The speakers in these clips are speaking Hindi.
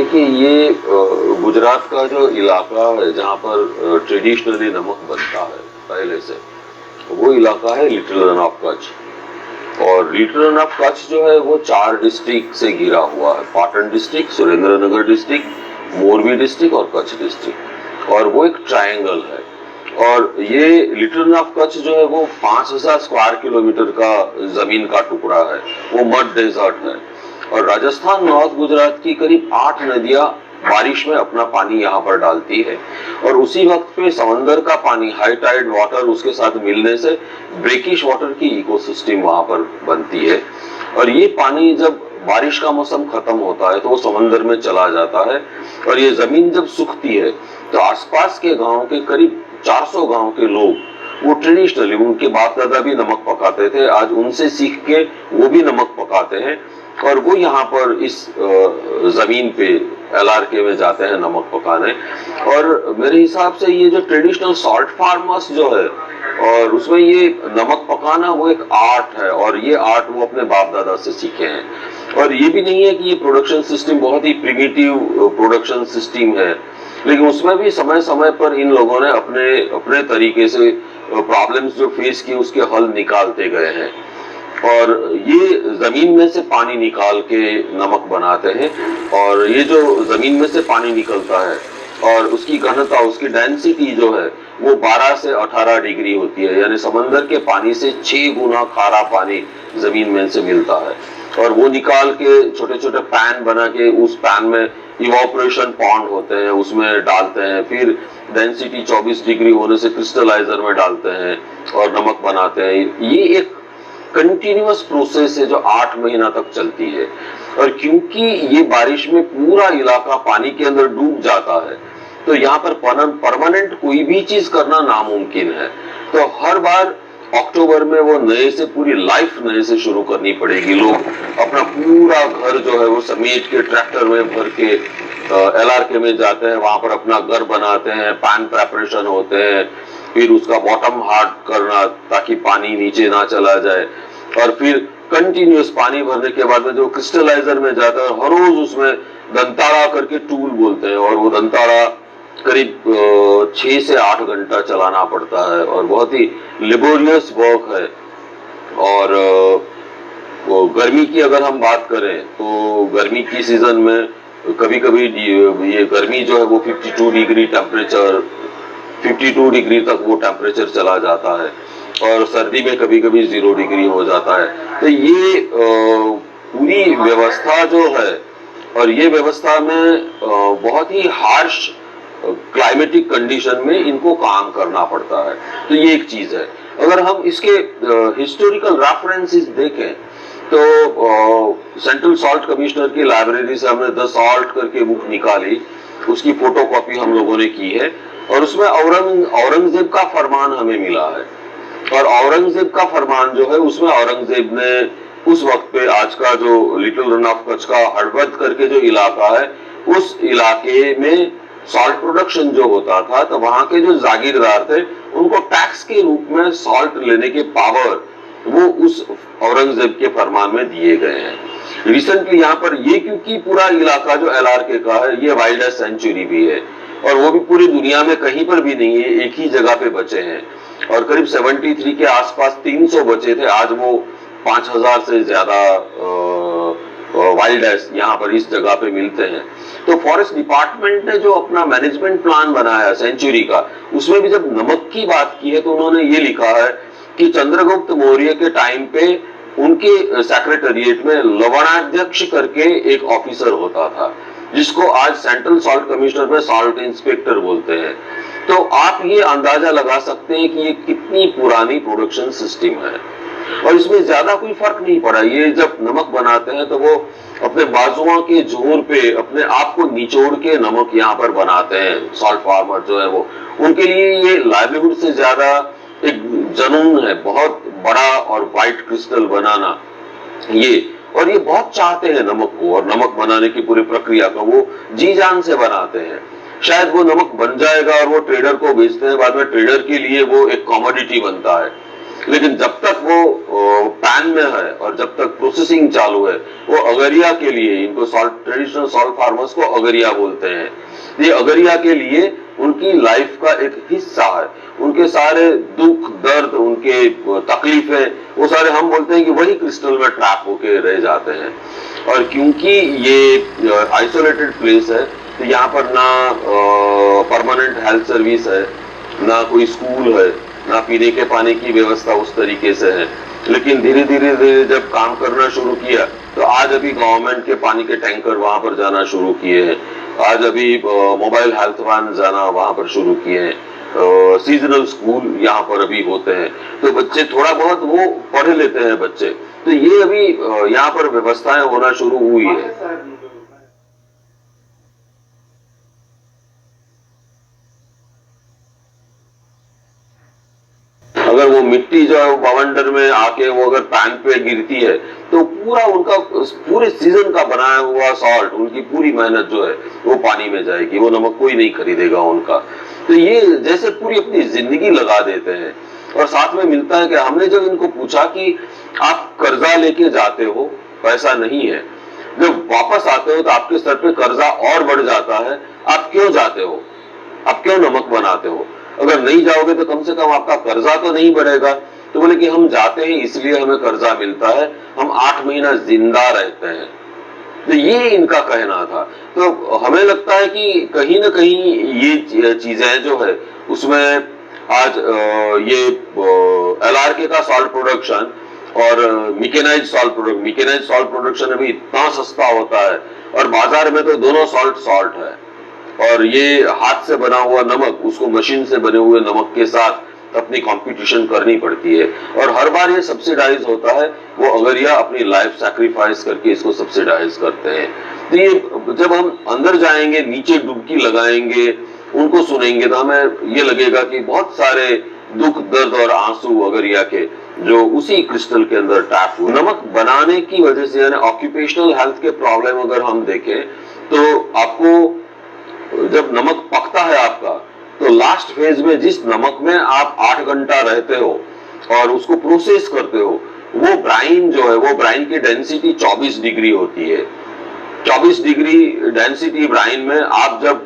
देखिए ये गुजरात का जो इलाका है जहाँ पर ट्रेडिशनली नमक बनता है पहले से, वो इलाका है लिटिल रन ऑफ कच्छ। और लिटिल रन ऑफ कच्छ जो है वो 4 डिस्ट्रिक्ट से घिरा हुआ है, Patan district, Surendranagar district, Morbi district और कच्छ डिस्ट्रिक्ट। और वो एक ट्रायंगल है। और ये लिटिल रन ऑफ कच्छ जो है वो 5000 स्क्वायर किलोमीटर का जमीन का टुकड़ा है, वो मड डेजर्ट है। और राजस्थान, नॉर्थ गुजरात की करीब 8 नदियां बारिश में अपना पानी यहाँ पर डालती है। और उसी वक्त पे समंदर का पानी, हाई टाइड वाटर, उसके साथ मिलने से ब्रेकिश वाटर की इकोसिस्टम वहां पर बनती है। और ये पानी जब बारिश का मौसम खत्म होता है तो वो समंदर में चला जाता है। और ये जमीन जब सूखती है तो आसपास के गांव के करीब 400 गांव के लोग वो ट्रेडिशनली, उनके बाप दादा भी नमक पकाते थे, आज उनसे सीख के वो भी नमक पकाते हैं। और वो यहाँ पर इस जमीन पे LRK में जाते हैं नमक पकाने। और मेरे हिसाब से ये जो ट्रेडिशनल सॉल्ट फार्मर्स जो है, और उसमें ये नमक पकाना वो एक आर्ट है, और ये आर्ट वो अपने बाप दादा से सीखे हैं। और ये भी नहीं है कि ये प्रोडक्शन सिस्टम बहुत ही प्रिमिटिव प्रोडक्शन सिस्टम है, लेकिन उसमें भी समय समय पर इन लोगों ने अपने अपने तरीके से प्रॉब्लम्स जो फेस की उसके हल निकालते गए हैं। और ये जमीन में से पानी निकाल के नमक बनाते हैं। और ये जो जमीन में से पानी निकलता है और उसकी घनता, उसकी डेंसिटी जो है वो 12 से 18 डिग्री होती है, यानी समंदर के पानी से 6 गुना खारा पानी जमीन में से मिलता है। और वो निकाल के छोटे छोटे पैन बना के उस पैन में इवापोरेशन पॉन्ड होते हैं, उसमें डालते हैं। फिर डेंसिटी 24 डिग्री होने से क्रिस्टलाइजर में डालते हैं और नमक बनाते हैं। ये एक कंटिन्यूअस प्रोसेस है जो 8 महीना तक चलती है। और क्योंकि ये बारिश में पूरा इलाका पानी के अंदर डूब जाता है तो यहाँ पर परमानेंट कोई भी चीज करना नामुमकिन है। तो हर बार अक्टूबर में वो नए से, पूरी लाइफ नए से शुरू करनी पड़ेगी। लोग अपना पूरा घर जो है वो समेट के ट्रैक्टर में भर के LRK में जाते हैं, वहां पर अपना घर बनाते हैं, पैन प्रेपरेशन होते हैं, फिर उसका बॉटम हार्ड करना ताकि पानी नीचे ना चला जाए। और फिर कंटिन्यूस पानी भरने के बाद में जो क्रिस्टलाइजर में जाता है, हर रोज उसमें दंताड़ा करके टूल बोलते हैं, और वो दंताड़ा करीब 6 से 8 घंटा चलाना पड़ता है और बहुत ही लेबोरियस वर्क है। और गर्मी की अगर हम बात करें तो गर्मी की सीजन में कभी कभी ये गर्मी जो है वो 52 डिग्री टेम्परेचर, 52 डिग्री तक वो टेम्परेचर चला जाता है। और सर्दी में कभी कभी 0 डिग्री हो जाता है। तो ये पूरी व्यवस्था जो है, और ये व्यवस्था में बहुत ही हार्श क्लाइमेटिक कंडीशन में इनको काम करना पड़ता है। तो ये एक चीज है। अगर हम इसके हिस्टोरिकल रेफरेंसेस देखें तो सेंट्रल सॉल्ट कमिश्नर की लाइब्रेरी से हमने द सॉल्ट करके बुक निकाली, उसकी फोटोकॉपी हम लोगों ने की है। और उसमें औरंगजेब का फरमान हमें मिला है। और औरंगजेब का फरमान जो है उसमें औरंगजेब ने उस वक्त पे, आज का जो लिटिल रन ऑफ कच्छ का हड़बद करके जो इलाका है, उस इलाके में सॉल्ट प्रोडक्शन जो होता था तो वहां के जो जागीरदार थे उनको टैक्स के रूप में सॉल्ट लेने के पावर वो उस औरंगजेब के फरमान में दिए गए हैं। रिसेंटली यहाँ पर ये, क्योंकि पूरा इलाका जो LRK का है ये वाइल्ड लाइफ सेंचुरी भी है, और वो भी पूरी दुनिया में कहीं पर भी नहीं है, एक ही जगह पे बचे हैं। और करीब 73 के आसपास 300 बचे थे, आज वो 5000 से ज्यादा वाइल्ड लाइफ यहाँ पर इस जगह पे मिलते हैं। तो फॉरेस्ट डिपार्टमेंट ने जो अपना मैनेजमेंट प्लान बनाया सेंचुरी का, उसमें भी जब नमक की बात की है तो उन्होंने ये लिखा है कि चंद्रगुप्त मौर्य के टाइम पे उनके सेक्रेटेरिएट में लवणाध्यक्ष करके एक ऑफिसर होता था, जिसको आज सेंट्रल सॉल्ट कमिश्नर में सॉल्ट इंस्पेक्टर बोलते हैं। तो आप ये अंदाजा लगा सकते हैं कि ये कितनी पुरानी प्रोडक्शन सिस्टम है। और इसमें ज्यादा कोई फर्क नहीं पड़ा। ये जब नमक बनाते हैं तो वो अपने बाजुओं के जोर पे अपने आप को निचोड़ के नमक यहाँ पर बनाते हैं। सॉल्ट फार्मर जो है वो, उनके लिए ये लाइवलीहुड से ज्यादा एक जुनून है, बहुत बड़ा और व्हाइट क्रिस्टल बनाना ये। और ये बहुत चाहते हैं नमक को, और नमक बनाने की पूरी प्रक्रिया को वो जी जान से बनाते हैं। शायद वो नमक बन जाएगा और वो ट्रेडर को बेचते हैं, बाद में ट्रेडर के लिए वो एक कमोडिटी बनता है। लेकिन जब तक वो पैन में है और जब तक प्रोसेसिंग चालू है, वो अगरिया के लिए, इनको सॉल्ट, ट्रेडिशनल सॉल्ट फार्मर्स को अगरिया बोलते हैं, ये अगरिया के लिए उनकी लाइफ का एक हिस्सा है। उनके सारे दुख दर्द, उनके तकलीफें, वो सारे हम बोलते हैं कि वही क्रिस्टल में ट्रैप होके रह जाते हैं। और क्योंकि ये आइसोलेटेड प्लेस है, तो यहाँ पर ना परमानेंट हेल्थ सर्विस है, ना कोई स्कूल है, ना पीने के पानी की व्यवस्था उस तरीके से है। लेकिन धीरे धीरे जब काम करना शुरू किया, तो आज अभी गवर्नमेंट के पानी के टैंकर वहां पर जाना शुरू किए हैं। आज अभी मोबाइल हेल्थ वैन जाना वहां पर शुरू किए हैं। सीजनल स्कूल यहाँ पर अभी होते हैं, तो बच्चे थोड़ा बहुत वो पढ़ लेते हैं बच्चे। तो ये अभी यहाँ पर व्यवस्थाएं होना शुरू हुई है। अगर वो मिट्टी जो है वो बवंडर में आके वो अगर पैन पे गिरती है, तो पूरा उनका पूरे सीजन का बनाया हुआ सॉल्ट, उनकी पूरी मेहनत जो है वो पानी में जाएगी, वो नमक कोई नहीं खरीदेगा उनका। तो ये जैसे पूरी अपनी जिंदगी लगा देते हैं। और साथ में मिलता है कि हमने जब इनको पूछा कि आप कर्जा लेके जाते हो, पैसा नहीं है, जब वापस आते हो तो आपके सर पे कर्जा और बढ़ जाता है, आप क्यों जाते हो, आप क्यों नमक बनाते हो? अगर नहीं जाओगे तो कम से कम आपका कर्जा तो नहीं बढ़ेगा। तो बोले कि हम जाते हैं इसलिए हमें कर्जा मिलता है, हम 8 महीना जिंदा रहते हैं। तो ये इनका कहना था। तो हमें लगता है कि कहीं ना कहीं ये चीजें जो है उसमें आज ये LRK का सॉल्ट प्रोडक्शन और मिकेनाइज सॉल्ट प्रोडक्शन अभी इतना सस्ता होता है, और बाजार में तो दोनों सॉल्ट है। और ये हाथ से बना हुआ नमक उसको मशीन से बने हुए नमक के साथ अपनी कंपटीशन करनी पड़ती है, और हर बार ये सब्सिडाइज होता है। वो अगरिया अपनी लाइफ सैक्रिफाइस करके इसको सब्सिडाइज करते हैं। तो ये जब हम अंदर जाएंगे, नीचे डुबकी लगाएंगे, उनको सुनेंगे, तो हमें ये लगेगा कि बहुत सारे दुख दर्द और आंसू अगरिया के जो उसी क्रिस्टल के अंदर टैप हुए। नमक बनाने की वजह से, यानी ऑक्यूपेशनल हेल्थ के प्रॉब्लम अगर हम देखें, तो आपको जब नमक पकता है आपका, तो लास्ट फेज में जिस नमक में आप 8 घंटा रहते हो और उसको प्रोसेस करते हो, वो ब्राइन जो है, वो ब्राइन की डेंसिटी 24 डिग्री होती है। 24 डिग्री डेंसिटी ब्राइन में आप जब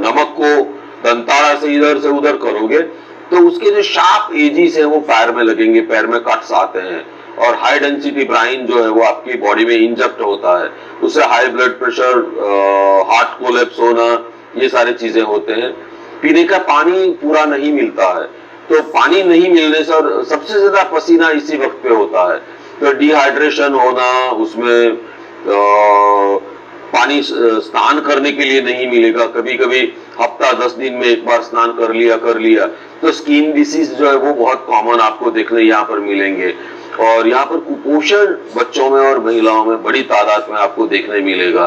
नमक को दंताड़ा से इधर से उधर करोगे, तो उसके जो शार्प एजिस है वो पैर में लगेंगे, पैर में कट्स आते हैं। और हाई डेंसिटी ब्राइन जो है वो आपकी बॉडी में इंजेक्ट होता है, उससे high blood pressure, heart collapse होना, ये सारी चीजें होते हैं। पीने का पानी पूरा नहीं मिलता है, तो पानी नहीं मिलने से, और सबसे ज्यादा पसीना इसी वक्त पे होता है, तो डिहाइड्रेशन होना, उसमें पानी स्नान करने के लिए नहीं मिलेगा। कभी कभी हफ्ता 10 दिन में एक बार स्नान कर लिया, तो स्किन डिसीज जो है वो बहुत कॉमन आपको देखने यहाँ पर मिलेंगे। और यहाँ पर कुपोषण बच्चों में और महिलाओं में बड़ी तादाद में आपको देखने मिलेगा।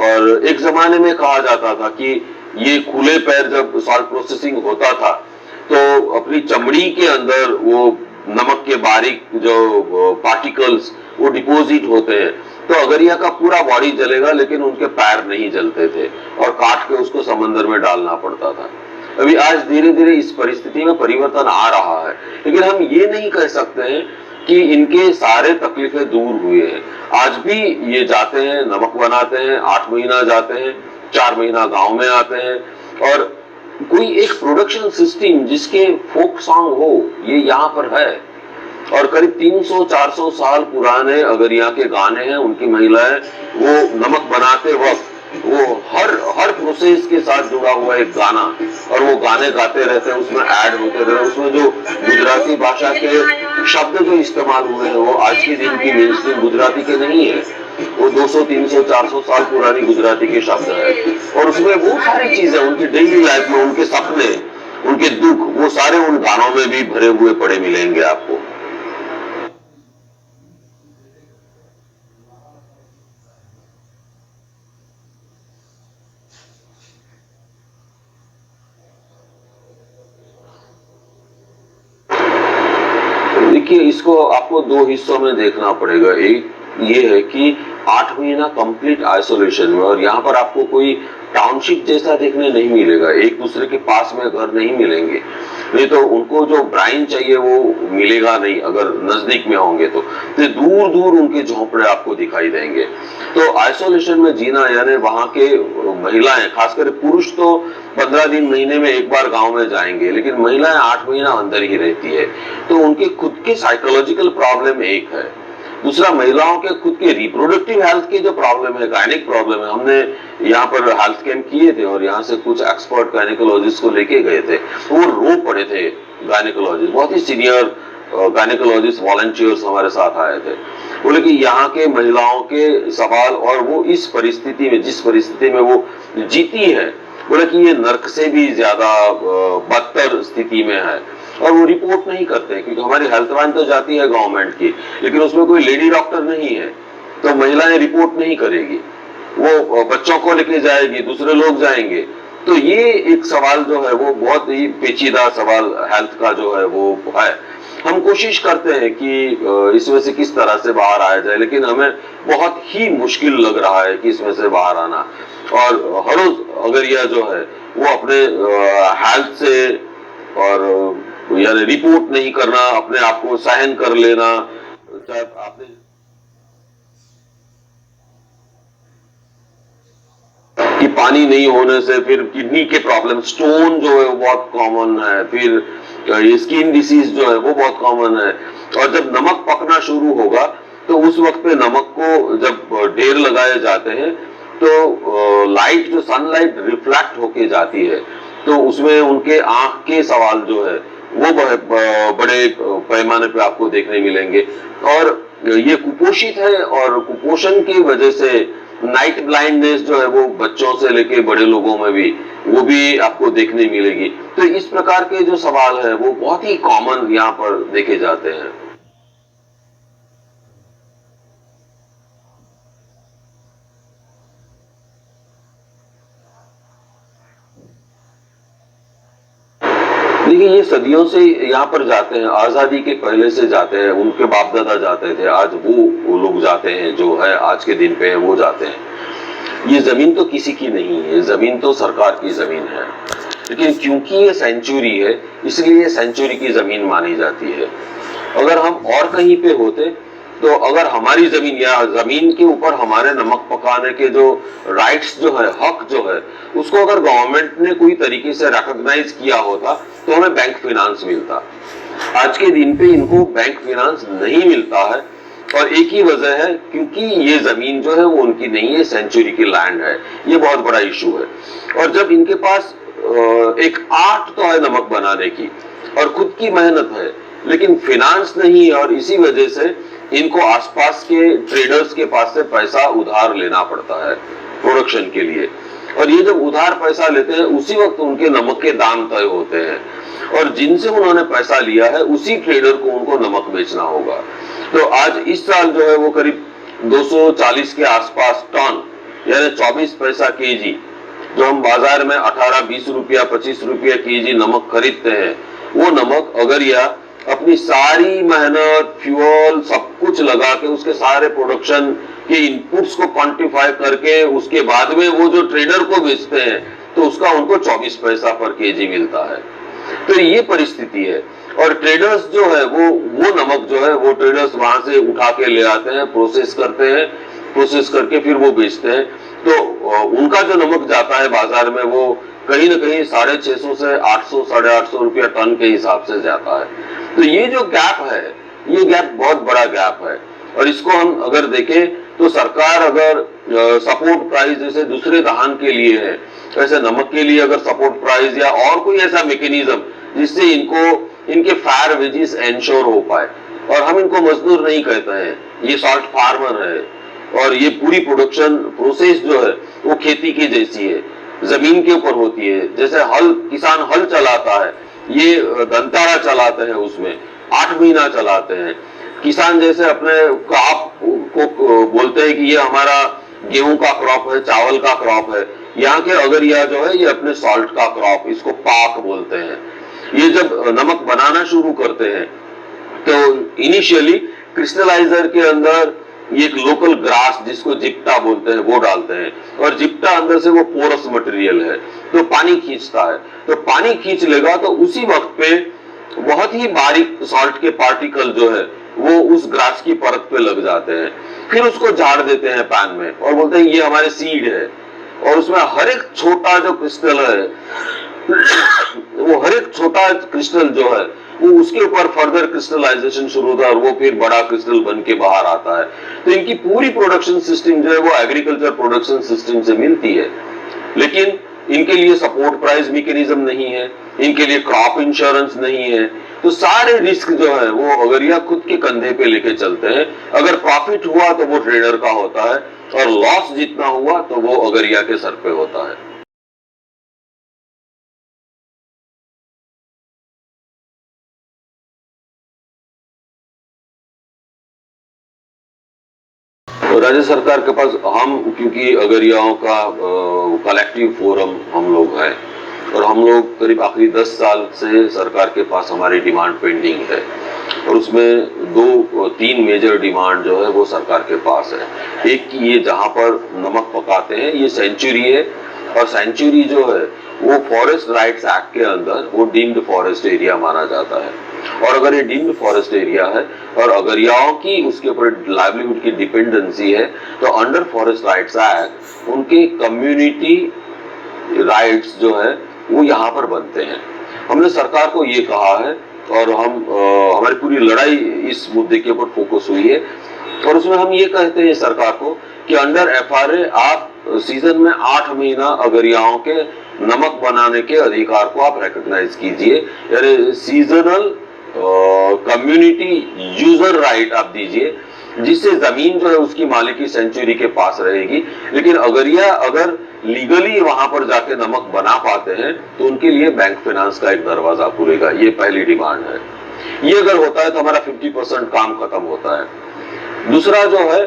और एक जमाने में कहा जाता था कि ये खुले पैर जब सॉल्ट प्रोसेसिंग होता था, तो अपनी चमड़ी के अंदर वो नमक के बारीक जो पार्टिकल्स वो डिपोजिट होते हैं, तो अगरिया का पूरा बॉडी जलेगा, लेकिन उनके पैर नहीं जलते थे, और काट के उसको समंदर में डालना पड़ता था। अभी आज धीरे धीरे इस परिस्थिति में परिवर्तन आ रहा है, लेकिन हम ये नहीं कह सकते हैं कि इनके सारे तकलीफें दूर हुए हैं। आज भी ये जाते हैं, नमक बनाते हैं, 8 महीना जाते हैं, 4 महीना गांव में आते हैं, और कोई एक प्रोडक्शन सिस्टम जिसके फोक सॉन्ग हो, ये यहाँ पर है। और करीब 300-400 साल पुराने अगरिया के गाने हैं, उनकी महिलाएं वो नमक बनाते वक्त वो हर प्रोसेस के साथ जुड़ा हुआ एक गाना, और वो गाने गाते रहते हैं, उसमें ऐड होते रहते हैं। उसमें जो गुजराती भाषा के शब्द जो इस्तेमाल हुए हैं वो आज के दिन की मेन स्ट्रीम गुजराती के नहीं है, वो 200, 300, 400 साल पुरानी गुजराती के शब्द है। और उसमें वो सारी चीजें उनकी डेली लाइफ में, उनके सपने, उनके दुख, वो सारे उन गानों में भी भरे हुए पड़े मिलेंगे आपको। देखिए, इसको आपको 2 हिस्सों में देखना पड़ेगा। एक ये है कि 8 महीना कंप्लीट आइसोलेशन में, और यहाँ पर आपको कोई टाउनशिप जैसा देखने नहीं मिलेगा, एक दूसरे के पास में घर नहीं मिलेंगे। नहीं तो उनको जो ब्राइन चाहिए वो मिलेगा नहीं अगर नजदीक में होंगे तो दूर दूर उनके झोंपड़े आपको दिखाई देंगे। तो आइसोलेशन में जीना यानी वहां के महिलाएं, खासकर पुरुष तो 15 दिन महीने में एक बार गांव में जाएंगे, लेकिन महिलाएं 8 महीना अंदर ही रहती है। तो उनके खुद के साइकोलॉजिकल प्रॉब्लम एक है। दूसरा, महिलाओं के खुद के रिप्रोडक्टिव हेल्थ के जो प्रॉब्लम है, गायनिक प्रॉब्लम है, हमने यहाँ पर हेल्थ कैंप किए थे और यहाँ से कुछ एक्सपर्ट गायनिकोलॉजिस्ट को लेके गए थे, वो रो पड़े थे। गायनिकोलॉजिस्ट, बहुत ही सीनियर गायनिकोलॉजिस्ट वॉलंटियर्स हमारे साथ आए थे। बोले कि यहाँ के महिलाओं के सवाल, और वो इस परिस्थिति में, जिस परिस्थिति में वो जीती है, बोले कि ये नर्क से भी ज्यादा बदतर स्थिति में है। और वो रिपोर्ट नहीं करते क्योंकि हमारी हेल्थ वैन तो जाती है गवर्नमेंट की, लेकिन उसमें कोई लेडी डॉक्टर नहीं है, तो महिलाएं रिपोर्ट नहीं करेगी, वो बच्चों को लेके जाएगी, दूसरे लोग जाएंगे। तो ये एक सवाल जो है वो बहुत ही पेचीदा सवाल हेल्थ का जो है वो है। हम कोशिश करते हैं कि इसमें से किस तरह से बाहर आया जाए, लेकिन हमें बहुत ही मुश्किल लग रहा है कि इसमें से बाहर आना। और हर रोज अगर यह जो है वो अपने हेल्थ से, और यानी रिपोर्ट नहीं करना, अपने आप को सहन कर लेना, चाहे आपने कि पानी नहीं होने से फिर किडनी के प्रॉब्लम, स्टोन जो है वो बहुत कॉमन है, फिर ये स्किन डिसीज जो है वो बहुत कॉमन है। और जब नमक पकना शुरू होगा तो उस वक्त पे नमक को जब ढेर लगाए जाते हैं तो लाइट, जो सनलाइट रिफ्लेक्ट होके जाती है, तो उसमें उनके आंख के सवाल जो है वो बड़े पैमाने पे आपको देखने मिलेंगे। और ये कुपोषित है, और कुपोषण की वजह से नाइट ब्लाइंडनेस जो है वो बच्चों से लेके बड़े लोगों में भी, वो भी आपको देखने मिलेगी। तो इस प्रकार के जो सवाल है वो बहुत ही कॉमन यहाँ पर देखे जाते हैं। देखिए, ये सदियों से यहाँ पर जाते हैं, आजादी के पहले से जाते हैं, उनके बाप दादा जाते थे, आज वो लोग जाते हैं जो है आज के दिन पे है वो जाते हैं। ये जमीन तो किसी की नहीं है, जमीन तो सरकार की जमीन है, लेकिन क्योंकि ये सेंचुरी है इसलिए ये सेंचुरी की जमीन मानी जाती है। अगर हम और कहीं पे होते तो अगर हमारी जमीन या जमीन के ऊपर हमारे नमक पकाने के जो राइट्स जो है, हक जो है, उसको अगर गवर्नमेंट ने कोई तरीके से रिकॉग्नाइज किया होता तो हमें बैंक फाइनेंस मिलता। आज के दिन पे इनको बैंक फाइनेंस नहीं मिलता है, और एक ही वजह है, क्योंकि ये जमीन जो है वो उनकी नहीं है, सेंचुरी की लैंड है। ये बहुत बड़ा इशू है। और जब इनके पास एक आर्ट तो है नमक बनाने की और खुद की मेहनत है, लेकिन फाइनेंस नहीं है, और इसी वजह से इनको आसपास के ट्रेडर्स के पास से पैसा उधार लेना पड़ता है प्रोडक्शन के लिए। और ये जब उधार पैसा लेते हैं उसी वक्त उनके नमक के दाम तय होते हैं, और जिनसे उन्होंने पैसा लिया है उसी ट्रेडर को उनको नमक बेचना होगा। तो आज इस साल जो है वो करीब 240 के आसपास टन, यानी 24 पैसा केजी, जो हम बाजार में 18-20 रुपया 25 रुपया केजी नमक खरीदते हैं, वो नमक अगर यह अपनी सारी मेहनत, फ्यूल, सब कुछ लगा के उसके सारे प्रोडक्शन के इनपुट्स को क्वांटिफाई करके उसके बाद में वो जो ट्रेडर को बेचते हैं तो उसका उनको 24 पैसा पर केजी मिलता है। तो ये परिस्थिति है। और ट्रेडर्स जो है वो नमक जो है वो ट्रेडर्स वहां से उठा के ले आते हैं, प्रोसेस करते हैं, प्रोसेस करके फिर वो बेचते हैं। तो उनका जो नमक जाता है बाजार में वो कहीं ना कहीं 650 से 800, 850 रुपया टन के हिसाब से जाता है। तो ये जो गैप है, ये गैप बहुत बड़ा गैप है। और इसको हम अगर देखें तो सरकार अगर सपोर्ट प्राइस जैसे दूसरे धान के लिए है, वैसे नमक के लिए अगर सपोर्ट प्राइस या और कोई ऐसा मैकेनिज्म जिससे इनके फायर वेजेस एंश्योर हो पाए। और हम इनको मजदूर नहीं कहते हैं, ये सॉल्ट फार्मर है, और ये पूरी प्रोडक्शन प्रोसेस जो है वो खेती की जैसी है, जमीन के ऊपर होती है। जैसे किसान हल चलाता है, ये दंतारा चलाते हैं, उसमें 8 महीना चलाते हैं। किसान जैसे अपने क्रॉप को बोलते हैं कि ये हमारा गेहूं का क्रॉप है, चावल का क्रॉप है। यहाँ के अगरिया जो है ये अपने सॉल्ट का क्रॉप, इसको पाक बोलते हैं। ये जब नमक बनाना शुरू करते हैं तो इनिशियली क्रिस्टलाइजर के अंदर ये एक लोकल ग्रास जिसको जिप्टा बोलते हैं वो डालते हैं, और जिप्टा अंदर से वो पोरस मटेरियल है तो पानी खींचता है, तो पानी खींच लेगा तो उसी वक्त पे बहुत ही बारीक सॉल्ट के पार्टिकल जो है वो उस ग्रास की परत पे लग जाते हैं, फिर उसको झाड़ देते हैं पैन में और बोलते हैं ये हमारे सीड है, और उसमें हर एक छोटा जो क्रिस्टल है वो हर एक छोटा क्रिस्टल जो है वो उसके ऊपर फर्दर क्रिस्टलाइजेशन शुरू होता है और वो फिर बड़ा क्रिस्टल बन के बाहर आता है। तो इनकी पूरी प्रोडक्शन सिस्टम जो है वो एग्रीकल्चर प्रोडक्शन सिस्टम से मिलती है, लेकिन इनके लिए सपोर्ट प्राइस मैकेनिज्म नहीं है, इनके लिए क्रॉप इंश्योरेंस नहीं है, तो सारे रिस्क जो है वो अगरिया खुद के कंधे पे लेके चलते हैं। अगर प्रॉफिट हुआ तो वो ट्रेडर का होता है, और लॉस जितना हुआ तो वो अगरिया के सर पे होता है। तो राज्य सरकार के पास हम, क्योंकि अगरियाओं का कलेक्टिव फोरम हम लोग हैं, और हम लोग करीब आखिरी 10 साल से सरकार के पास हमारी डिमांड पेंडिंग है, और उसमें दो तीन मेजर डिमांड जो है वो सरकार के पास है। एक की ये जहां पर नमक पकाते हैं ये सेंचुरी है, और सेंचुरी जो है वो फॉरेस्ट राइट्स एक्ट के अंदर वो डीम्ड फॉरेस्ट एरिया माना जाता है, और अगर ये डीम्ड फॉरेस्ट एरिया है और अगरियाओं की उसके ऊपर लाइवलीहुड की डिपेंडेंसी है, तो अंडर फॉरेस्ट राइट्स एक्ट उनके कम्युनिटी राइट्स जो है वो यहाँ पर बनते हैं। हमने सरकार को ये कहा है, और हमारी पूरी लड़ाई इस मुद्दे के ऊपर फोकस हुई है, और उसमें हम ये कहते हैं सरकार को कि अंडर एफआरए आप सीजन में 8 महीना अगरियाओं के नमक बनाने के अधिकार को आप रिकॉग्नाइज कीजिए, यानी सीजनल कम्युनिटी यूजर राइट आप दीजिए, जिससे जमीन जो है उसकी मालिकी सेंचुरी के पास रहेगी, लेकिन अगरिया अगर लीगली वहां पर जाके नमक बना पाते हैं तो उनके लिए बैंक फाइनेंस का एक दरवाजा खुलेगा। ये पहली डिमांड है, ये अगर होता है तो हमारा 50% काम खत्म होता है। दूसरा जो है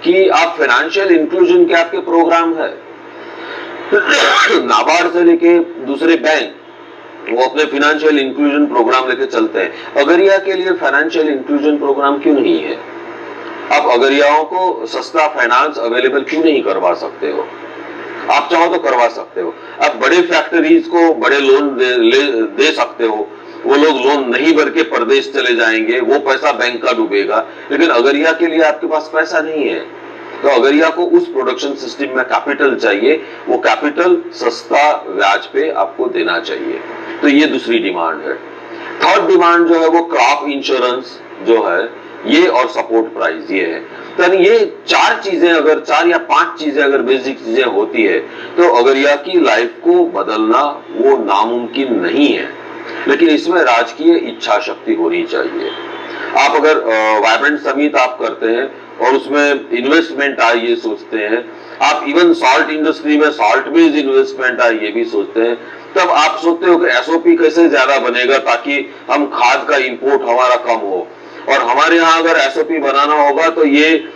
कि आप फाइनेंशियल इंक्लूजन के आपके प्रोग्राम है नाबार्ड से लेके दूसरे बैंक वो अपने फाइनेंशियल इंक्लूजन प्रोग्राम लेके चलते हैं, अगरिया के लिए फाइनेंशियल इंक्लूजन प्रोग्राम क्यों नहीं है? आप अगरियाओं को सस्ता फाइनेंस अवेलेबल क्यों नहीं करवा सकते हो? आप चाहो तो करवा सकते हो, आप बड़े फैक्ट्रीज को बड़े लोन दे सकते हो, वो लोग लोन नहीं भर के परदेश चले जाएंगे, वो पैसा बैंक का डूबेगा, लेकिन अगरिया के लिए आपके पास पैसा नहीं है, तो अगरिया को उस प्रोडक्शन सिस्टम में कैपिटल चाहिए, वो कैपिटल सस्ता ब्याज पे आपको देना चाहिए। तो ये दूसरी डिमांड है। थर्ड डिमांड जो है वो क्रॉप इंश्योरेंस जो है ये, और सपोर्ट प्राइस ये है। तो ये चार चीजें, अगर 4 या 5 चीजें अगर बेसिक चीजें होती है तो अगरिया की लाइफ को बदलना वो नामुमकिन नहीं है, लेकिन इसमें राजकीय इच्छा शक्ति होनी चाहिए। आप अगर वाइब्रेंट समिट आप करते हैं और उसमें इन्वेस्टमेंट आए ये सोचते हैं, आप इवन सॉल्ट इंडस्ट्री में सॉल्ट बेस्ड इन्वेस्टमेंट आए ये भी सोचते हैं, तब आप सोचते हो कि एसओपी कैसे ज्यादा बनेगा ताकि हम खाद का इंपोर्ट हमारा कम हो, और हमारे यहाँ अगर एसओपी बनाना होगा तो ये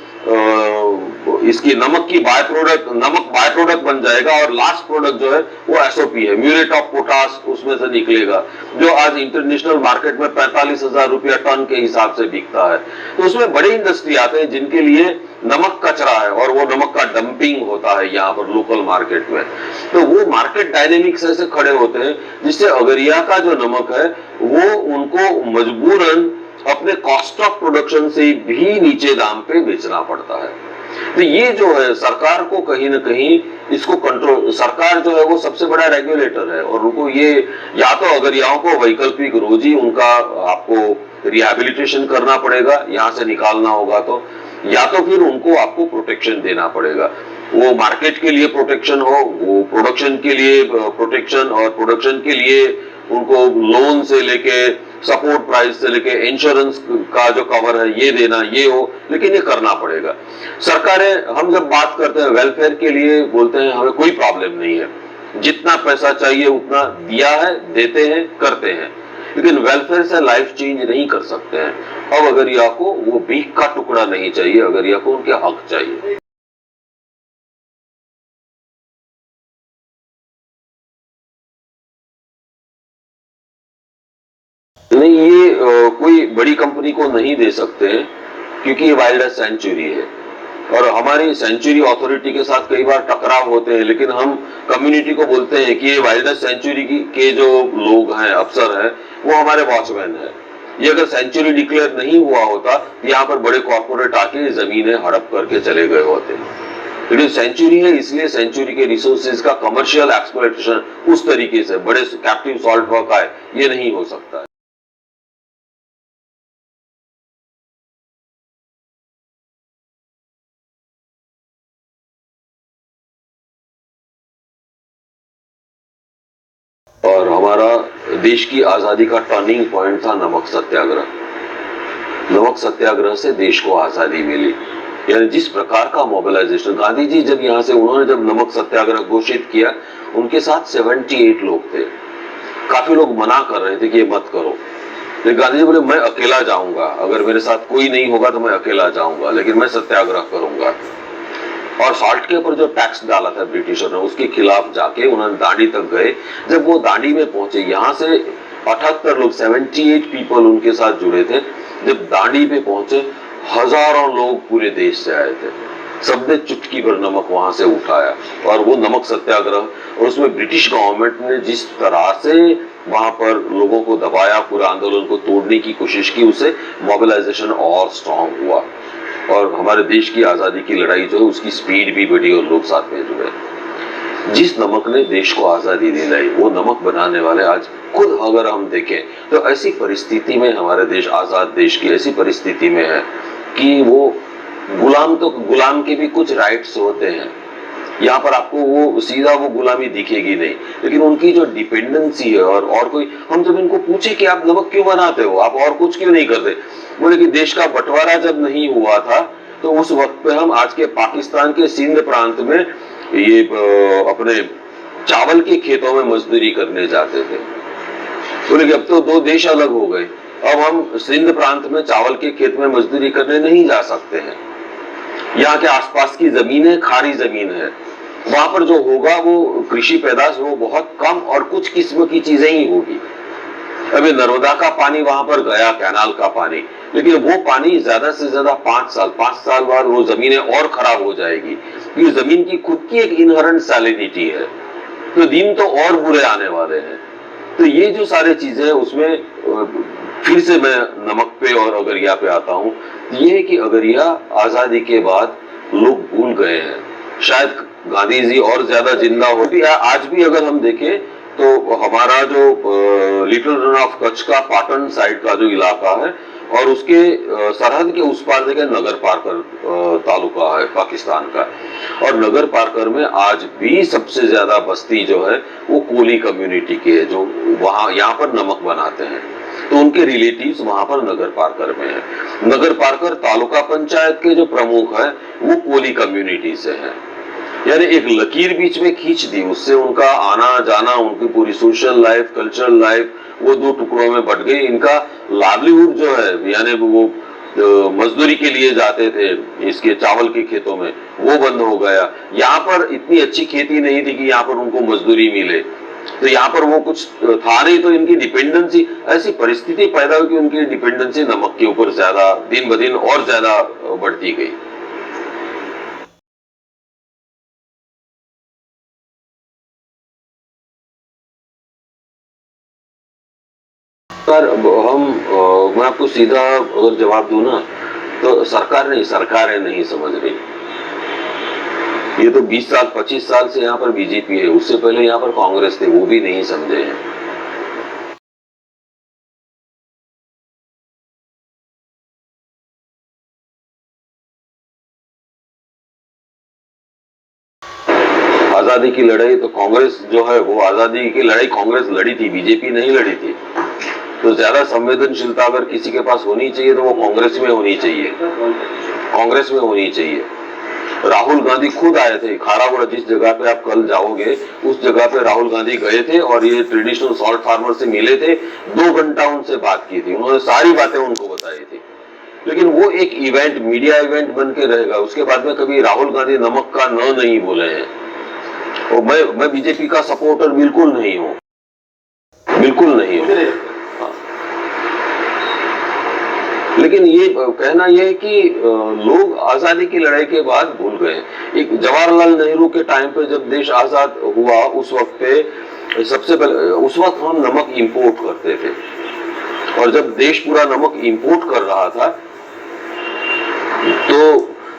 इसकी नमक की नमक बाय प्रोडक्ट बन जाएगा, और लास्ट प्रोडक्ट जो है वो एसओपी है, म्यूरेट ऑफ पोटास उसमें से निकलेगा, जो आज इंटरनेशनल मार्केट में 45,000 रुपया टन के हिसाब से बिकता है। तो उसमें बड़े इंडस्ट्री आते हैं जिनके लिए नमक कचरा है, और वो नमक का डंपिंग होता है यहाँ पर लोकल मार्केट में। तो वो मार्केट डायनेमिक्स ऐसे खड़े होते हैं जिससे अगरिया का जो नमक है वो उनको मजबूरन अपने कॉस्ट ऑफ प्रोडक्शन से भी नीचे दाम पे बेचना पड़ता है। तो ये जो है सरकार को कहीं ना कहीं इसको कंट्रोल, सरकार जो है वो सबसे बड़ा रेगुलेटर है, और उनको ये या तो अगरियाओं को वैकल्पिक रोजी उनका आपको रिहेबिलिटेशन करना पड़ेगा, यहाँ से निकालना होगा तो, या तो फिर उनको आपको प्रोटेक्शन देना पड़ेगा। वो मार्केट के लिए प्रोटेक्शन हो, वो प्रोडक्शन के लिए प्रोटेक्शन, और प्रोडक्शन के लिए उनको लोन से लेके सपोर्ट प्राइस से लेके इंश्योरेंस का जो कवर है ये देना, ये हो, लेकिन ये करना पड़ेगा। सरकारें, हम जब बात करते हैं वेलफेयर के लिए बोलते हैं हमें कोई प्रॉब्लम नहीं है, जितना पैसा चाहिए उतना दिया है, देते हैं, करते हैं, लेकिन वेलफेयर से लाइफ चेंज नहीं कर सकते हैं। अब अगरिया को वो भीख का टुकड़ा नहीं चाहिए, अगरिया को उनके हक चाहिए। नहीं, ये कोई बड़ी कंपनी को नहीं दे सकते हैं, क्योंकि ये वाइल्ड सेंचुरी है और हमारी सेंचुरी अथॉरिटी के साथ कई बार टकराव होते हैं, लेकिन हम कम्युनिटी को बोलते हैं कि ये वाइल्ड सेंचुरी के जो लोग हैं, अफसर हैं, वो हमारे वॉचमैन हैं। ये अगर सेंचुरी डिक्लेयर नहीं हुआ होता तो यहाँ पर बड़े कॉर्पोरेट आके जमीनें हड़प करके चले गए होते। लेकिन सेंचुरी है, इसलिए सेंचुरी के रिसोर्सेज का कमर्शियल एक्सप्लॉयटेशन उस तरीके से बड़े कैप्टिव सॉल्ट वर्क आए, ये नहीं हो सकता है। और हमारा देश की आजादी का टर्निंग पॉइंट था नमक सत्याग्रह। नमक सत्याग्रह से देश को आजादी मिली। यानी जिस प्रकार का मोबिलाइजेशन गांधी जी जब यहाँ से उन्होंने जब नमक सत्याग्रह घोषित किया, उनके साथ 78 लोग थे। काफी लोग मना कर रहे थे कि ये मत करो, लेकिन गांधी जी बोले मैं अकेला जाऊंगा, अगर मेरे साथ कोई नहीं होगा तो मैं अकेला जाऊंगा, लेकिन मैं सत्याग्रह करूंगा। और सॉल्ट के ऊपर जो टैक्स डाला था ब्रिटिशर ने, उसके खिलाफ जाके उन्होंने दांडी तक गए। जब वो दांडी में पहुंचे, यहाँ से 78 लोग 78 पीपल उनके साथ जुड़े थे। जब दांडी पे पहुंचे, हजारों लोग पूरे देश से आए थे। सबने चुटकी भर नमक वहां से उठाया और वो नमक सत्याग्रह, और उसमें ब्रिटिश गवर्नमेंट ने जिस तरह से वहां पर लोगों को दबाया, पूरा आंदोलन को तोड़ने की कोशिश की, उससे मोबिलाइजेशन और स्ट्रांग हुआ और हमारे देश की आजादी की लड़ाई जो है उसकी स्पीड भी बढ़ी और लोग साथ में जुड़े। जिस नमक ने देश को आजादी दिलाई, वो नमक बनाने वाले आज खुद अगर हम देखें तो ऐसी परिस्थिति में हमारे देश, आजाद देश की ऐसी परिस्थिति में है कि वो गुलाम के भी कुछ राइट्स होते हैं। यहाँ पर आपको वो सीधा वो गुलामी दिखेगी नहीं, लेकिन उनकी जो डिपेंडेंसी है और कोई, हम जब इनको पूछे कि आप नमक क्यों बनाते हो, आप और कुछ क्यों नहीं करते, बोले कि देश का बंटवारा जब नहीं हुआ था तो उस वक्त पे हम आज के पाकिस्तान के सिंध प्रांत में ये अपने चावल के खेतों में मजदूरी करने जाते थे। बोले कि अब तो दो देश अलग हो गए, अब हम सिंध प्रांत में चावल के खेत में मजदूरी करने नहीं जा सकते हैं। यहाँ के आसपास की जमीनें खारी जमीन है, वहां पर जो होगा वो कृषि पैदाश वो बहुत कम और कुछ किस्म की चीजें ही होगी। अभी नर्मदा का पानी वहां पर गया, कैनाल का पानी, लेकिन वो पानी ज्यादा से ज्यादा 5 साल बाद वो जमीनें और खराब हो जाएगी, क्योंकि जमीन की खुद की एक इनहेरेंट सैलिनिटी है, तो दिन तो और बुरे आने वाले हैं। तो ये जो सारी चीजें हैं, उसमें फिर से मैं नमक पे और अगरिया पे आता हूँ। ये है कि अगरिया आजादी के बाद लोग भूल गए हैं, शायद गांधी जी और ज्यादा जिंदा होती। आज भी अगर हम देखें तो हमारा जो लिटिल रन ऑफ कच्छ का पाटन साइड का जो इलाका है और उसके सरहद के उस पार देखें नगर पारकर तालुका है पाकिस्तान का, और नगर पारकर में आज भी सबसे ज्यादा बस्ती जो है वो कोली कम्युनिटी की है, जो वहां यहाँ पर नमक बनाते हैं। तो उनके रिलेटिव्स वहां पर नगर पारकर में है। नगर पारकर तालुका पंचायत के जो प्रमुख है वो कोली कम्युनिटी से है। यानी एक लकीर बीच में खींच दी, उससे उनका आना जाना, उनकी पूरी सोशल लाइफ, कल्चरल लाइफ वो दो टुकड़ों में बट गई। इनका लाइवलीहुड जो है, यानी वो मजदूरी के लिए जाते थे इसके चावल के खेतों में, वो बंद हो गया। यहाँ पर इतनी अच्छी खेती नहीं थी कि यहाँ पर उनको मजदूरी मिले, तो यहाँ पर वो कुछ था नहीं, तो इनकी डिपेंडेंसी, ऐसी परिस्थिति पैदा हुई कि उनकी डिपेंडेंसी नमक के ऊपर ज्यादा दिन ब दिन और ज्यादा बढ़ती गई। सर मैं आपको सीधा अगर जवाब दूं ना, तो सरकारें नहीं समझ रही। ये तो 20 साल 25 साल से यहाँ पर बीजेपी है, उससे पहले यहाँ पर कांग्रेस थे, वो भी नहीं समझे हैं। आजादी की लड़ाई तो कांग्रेस जो है, वो आजादी की लड़ाई कांग्रेस लड़ी थी, बीजेपी नहीं लड़ी थी। तो ज्यादा संवेदनशीलता अगर किसी के पास होनी चाहिए तो वो कांग्रेस में होनी चाहिए, कांग्रेस में होनी चाहिए। राहुल गांधी खुद आए थे खारागुड़ा, जिस जगह पे आप कल जाओगे उस जगह पे राहुल गांधी गए थे और ये ट्रेडिशनल सॉल्ट फार्मर से मिले थे, 2 घंटा उनसे बात की थी, उन्होंने सारी बातें उनको बताई थी। लेकिन वो एक इवेंट, मीडिया इवेंट बन के रहेगा, उसके बाद में कभी राहुल गांधी नमक का न नहीं बोले हैं। और मैं बीजेपी का सपोर्टर बिल्कुल नहीं हूँ, बिल्कुल नहीं हूँ। लेकिन ये कहना यह है कि लोग आजादी की लड़ाई के बाद भूल गए। एक जवाहरलाल नेहरू के टाइम पे जब देश आजाद हुआ उस वक्त पे सबसे पहले उस वक्त हम नमक इंपोर्ट करते थे, और जब देश पूरा नमक इंपोर्ट कर रहा था तो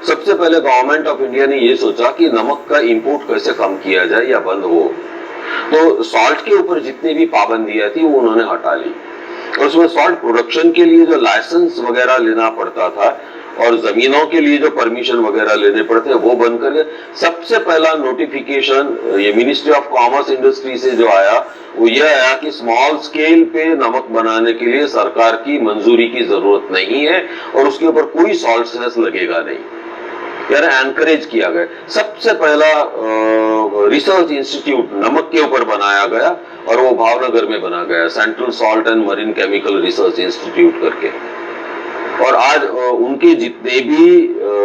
सबसे पहले गवर्नमेंट ऑफ इंडिया ने ये सोचा कि नमक का इंपोर्ट कैसे कम किया जाए या बंद हो। तो सॉल्ट के ऊपर जितनी भी पाबंदियां थी वो उन्होंने हटा ली, और उसमें सॉल्ट प्रोडक्शन के लिए जो लाइसेंस वगैरह लेना पड़ता था और जमीनों के लिए जो परमिशन वगैरह लेने पड़ते वो बंद करके सबसे पहला नोटिफिकेशन ये मिनिस्ट्री ऑफ कॉमर्स इंडस्ट्री से जो आया वो ये आया कि स्मॉल स्केल पे नमक बनाने के लिए सरकार की मंजूरी की जरूरत नहीं है और उसके ऊपर कोई सॉल्ट सेस लगेगा नहीं, यानी एनकरेज किया गया। सबसे पहला रिसर्च इंस्टीट्यूट नमक के ऊपर बनाया गया और वो भावनगर में बना गया, central salt and marine chemical research institute करके। और आज उनके जितने भी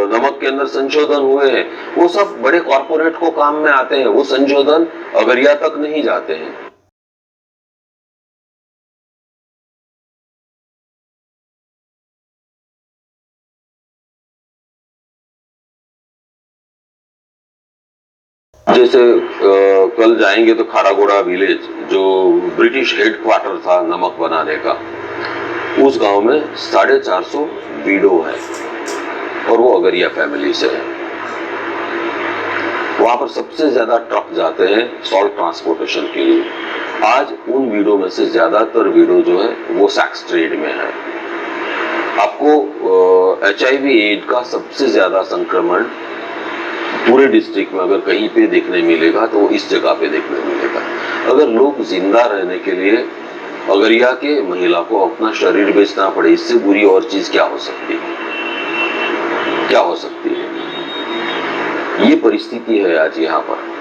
नमक के अंदर संशोधन हुए हैं वो सब बड़े कॉर्पोरेट को काम में आते हैं, वो संशोधन अगरिया तक नहीं जाते हैं। जैसे कल जाएंगे तो खारागोड़ा विलेज जो ब्रिटिश हेडक्वार्टर था नमक बनाने का, उस गांव में 450 विडो है और वो अगरिया फैमिली से है। वहां पर सबसे ज्यादा ट्रक जाते हैं सॉल्ट ट्रांसपोर्टेशन के लिए। आज उन विडो में से ज्यादातर विडो जो है वो सेक्स ट्रेड में है। आपको HIV एड्स का सबसे ज्यादा संक्रमण पूरे डिस्ट्रिक्ट में अगर कहीं पे देखने मिलेगा तो इस जगह पे देखने मिलेगा। अगर लोग जिंदा रहने के लिए अगरिया के महिला को अपना शरीर बेचना पड़े, इससे बुरी और चीज क्या हो सकती है? क्या हो सकती है? ये परिस्थिति है आज यहाँ पर।